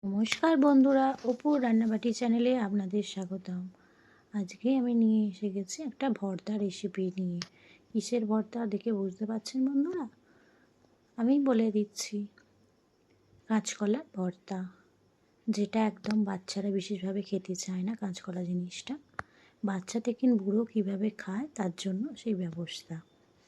নমস্কার বন্ধুরা, অপুর রান্নাবাটি চ্যানেলে আপনাদের স্বাগতম। আজকে আমি নিয়ে এসে গেছি একটা ভর্তা রেসিপি নিয়ে। কিসের ভর্তা দেখে বুঝতে পারছেন বন্ধুরা? আমি বলে দিচ্ছি, কাঁচকলার ভর্তা, যেটা একদম বাচ্চারা বিশেষভাবে খেতে চায় না। কাঁচকলা জিনিসটা বাচ্চা থেকে বুড়ো কীভাবে খায় তার জন্য সেই ব্যবস্থা।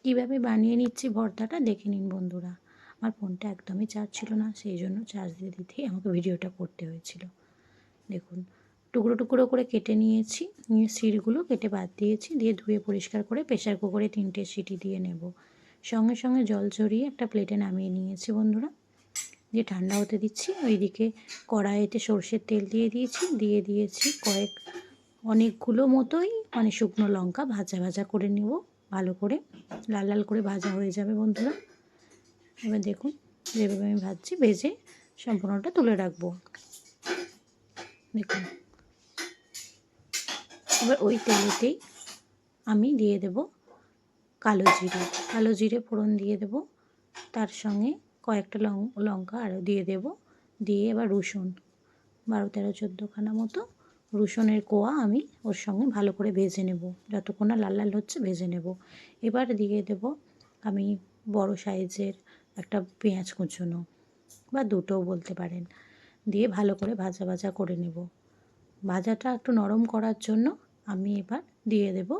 কীভাবে বানিয়ে নিচ্ছি ভর্তাটা দেখে নিন বন্ধুরা। আমার ফোনটা একদমই চার্জ ছিল না, সেই জন্য চার্জ দিতেই আমাকে ভিডিওটা করতে হয়েছিল। দেখুন, টুকরো টুকরো করে কেটে নিয়েছি, নিয়ে শিরগুলো কেটে বাদ দিয়েছি, দিয়ে ধুয়ে পরিষ্কার করে প্রেসার কুকারে 3টে সিটি দিয়ে নেব। সঙ্গে সঙ্গে জল ঝরিয়ে একটা প্লেটে নামিয়ে নিয়েছি বন্ধুরা, দিয়ে ঠান্ডা হতে দিচ্ছি। ওইদিকে কড়াইতে সর্ষের তেল দিয়ে দিয়েছি অনেকগুলো মতোই শুকনো লঙ্কা ভাজা ভাজা করে নেব। ভালো করে লাল লাল করে ভাজা হয়ে যাবে বন্ধুরা। এবার দেখুন, যেভাবে আমি ভাজছি, ভেজে সম্পূর্ণটা তুলে রাখবো। দেখুন, এবার ওই তেলেতেই আমি দিয়ে দেব কালো জিরে ফোড়ন দিয়ে দেব। তার সঙ্গে কয়েকটা লঙ্কা আরও দিয়ে দেব। দিয়ে এবার রসুন 12-13-14খানা মতো রসুনের কোয়া আমি ওর সঙ্গে ভালো করে ভেজে নেব, যতক্ষণ না লাল লাল হচ্ছে ভেজে নেব। এবার দিয়ে দেব আমি বড় সাইজের একটা পেঁয়াজ কুচোনো, বা দুটোও বলতে পারেন, দিয়ে ভালো করে ভাজা ভাজা করে নেব। ভাজাটা একটু নরম করার জন্য আমি এবার দিয়ে দেব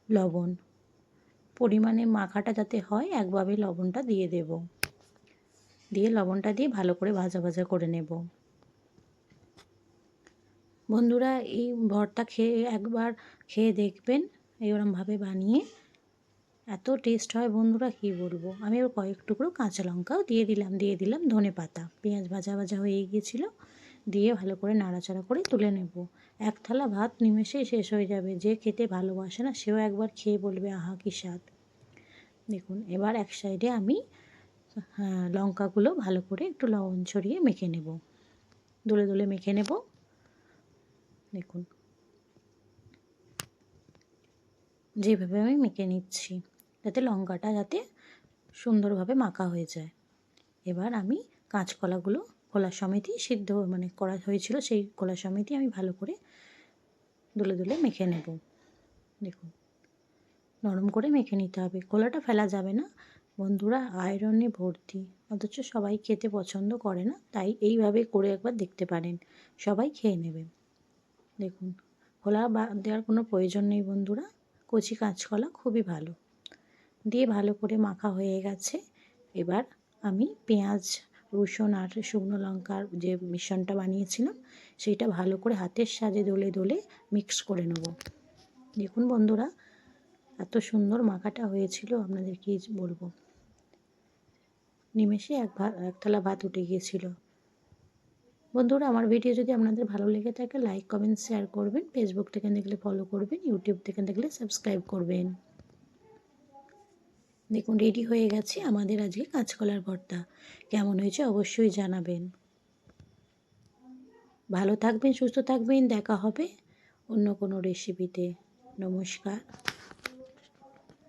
লবণ। পরিমাণে মাখাটা যাতে হয় একভাবে লবণটা দিয়ে দেব। দিয়ে লবণটা দিয়ে ভালো করে ভাজা ভাজা করে নেব। বন্ধুরা, এই ভর্তা একবার খেয়ে দেখবেন এরকমভাবে বানিয়ে, এত টেস্ট হয় বন্ধুরা কী বলবো। আমি এবার কয়েক টুকরো কাঁচা লঙ্কাও দিয়ে দিলাম ধনে পাতা। পেঁয়াজ ভাজা ভাজা হয়ে গিয়েছিলো, দিয়ে ভালো করে নাড়াচাড়া করে তুলে নেব। এক থালা ভাত নিমেষেই শেষ হয়ে যাবে। যে খেতে ভালোবাসে না সেও একবার খেয়ে বলবে আহা কী স্বাদ। দেখুন, এবার এক সাইডে আমি লঙ্কাগুলো ভালো করে একটু লবণ ছড়িয়ে মেখে নেব, দোলে দোলে মেখে নেব। দেখুন, যেভাবে আমি মেখে নিচ্ছি, যাতে লঙ্কাটা সুন্দরভাবে মাখা হয়ে যায়। এবার আমি কাঁচকলাগুলো খোলা সমেতই সিদ্ধ করা হয়েছিল, সেই খোলা সমেতই আমি ভালো করে দোলে দোলে মেখে নেব। দেখুন, নরম করে মেখে নিতে হবে, খোলাটা ফেলা যাবে না বন্ধুরা। আয়রনে ভর্তি, অথচ সবাই খেতে পছন্দ করে না, তাই এইভাবে করে একবার দেখতে পারেন, সবাই খেয়ে নেবে। দেখুন, খোলা দেওয়ার কোনো প্রয়োজন নেই বন্ধুরা। কচি কাঁচকলা খুবই ভালো। দিয়ে ভালো করে মাখা হয়ে গেছে। এবার আমি পেঁয়াজ, রসুন আর শুকনো লঙ্কার যে মিশ্রণটা বানিয়েছিলাম, সেইটা ভালো করে হাতের সাহায্যে দোলে দোলে মিক্স করে নেব। দেখুন বন্ধুরা, এত সুন্দর মাখাটা হয়েছিল আপনাদের কী বলবো। নিমেষে এক থালা ভাত উঠে গিয়েছিল। বন্ধুরা, আমার ভিডিও যদি আপনাদের ভালো লেগে থাকে, লাইক কমেন্ট শেয়ার করবেন। ফেসবুক থেকে দেখলে ফলো করবেন, ইউটিউব থেকে দেখলে সাবস্ক্রাইব করবেন। দেখুন, রেডি হয়ে গেছে আমাদের আজকে কাঁচকলার ভর্তা। কেমন হয়েছে অবশ্যই জানাবেন। ভালো থাকবেন, সুস্থ থাকবেন। দেখা হবে অন্য কোনো রেসিপিতে। নমস্কার।